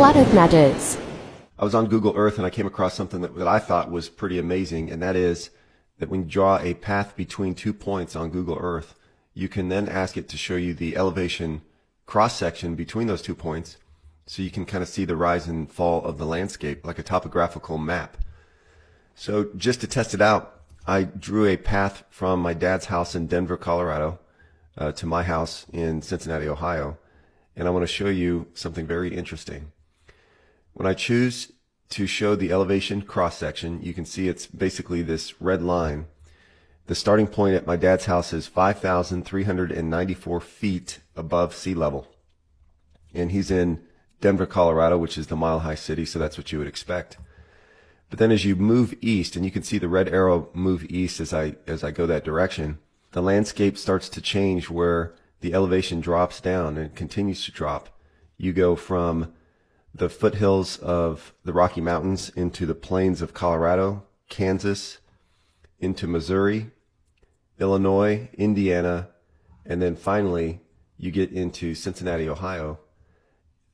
Flood of Matters. I was on Google Earth and I came across something that I thought was pretty amazing, and that is that when you draw a path between 2 points on Google Earth, you can then ask it to show you the elevation cross-section between those 2 points, so you can kind of see the rise and fall of the landscape like a topographical map. So just to test it out, I drew a path from my dad's house in Denver, Colorado, to my house in Cincinnati, Ohio, and I want to show you something very interesting. When I choose to show the elevation cross-section, you can see it's basically this red line. The starting point at my dad's house is 5,394 feet above sea level. And he's in Denver, Colorado, which is the mile-high city, so that's what you would expect. But then as you move east, and you can see the red arrow move east as I go that direction, the landscape starts to change where the elevation drops down and continues to drop. You go from the foothills of the Rocky Mountains into the plains of Colorado, Kansas, into Missouri, Illinois, Indiana, and then finally you get into Cincinnati, Ohio,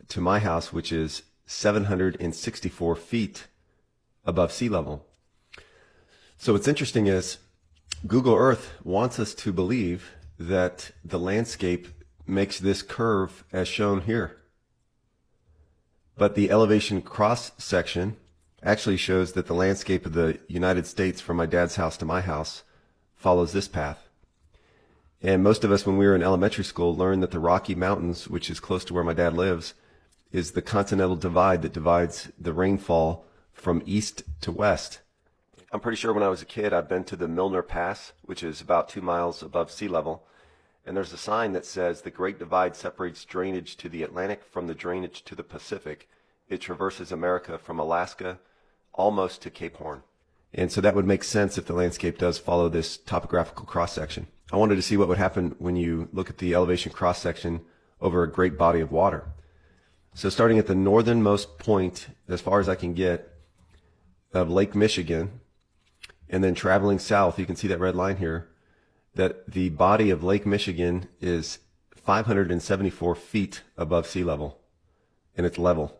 to my house, which is 764 feet above sea level. So what's interesting is Google Earth wants us to believe that the landscape makes this curve as shown here. But the elevation cross section actually shows that the landscape of the United States from my dad's house to my house follows this path. And most of us, when we were in elementary school, learned that the Rocky Mountains, which is close to where my dad lives, is the continental divide that divides the rainfall from east to west. I'm pretty sure when I was a kid, I've been to the Milner Pass, which is about 2 miles above sea level. And there's a sign that says the Great Divide separates drainage to the Atlantic from the drainage to the Pacific. It traverses America from Alaska almost to Cape Horn. And so that would make sense if the landscape does follow this topographical cross-section. I wanted to see what would happen when you look at the elevation cross-section over a great body of water. So starting at the northernmost point, as far as I can get, of Lake Michigan, and then traveling south, you can see that red line here, that the body of Lake Michigan is 574 feet above sea level, and it's level.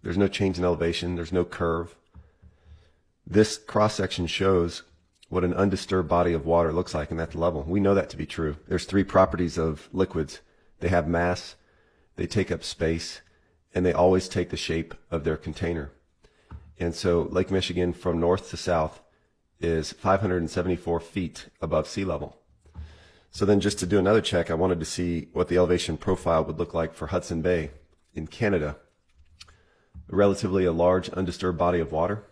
There's no change in elevation, there's no curve. This cross-section shows what an undisturbed body of water looks like, and that's level. We know that to be true. There's 3 properties of liquids. They have mass, they take up space, and they always take the shape of their container. And so Lake Michigan from north to south is 574 feet above sea level. So then just to do another check, I wanted to see what the elevation profile would look like for Hudson Bay in Canada. Relatively a large undisturbed body of water.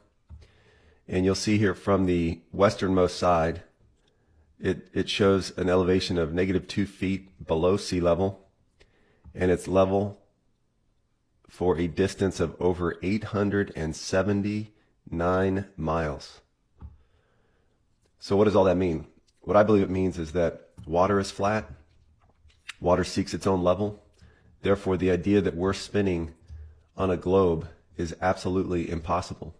And you'll see here from the westernmost side, it shows an elevation of -2 feet below sea level, and it's level for a distance of over 879 miles. So what does all that mean? What I believe it means is that water is flat, water seeks its own level, therefore the idea that we're spinning on a globe is absolutely impossible.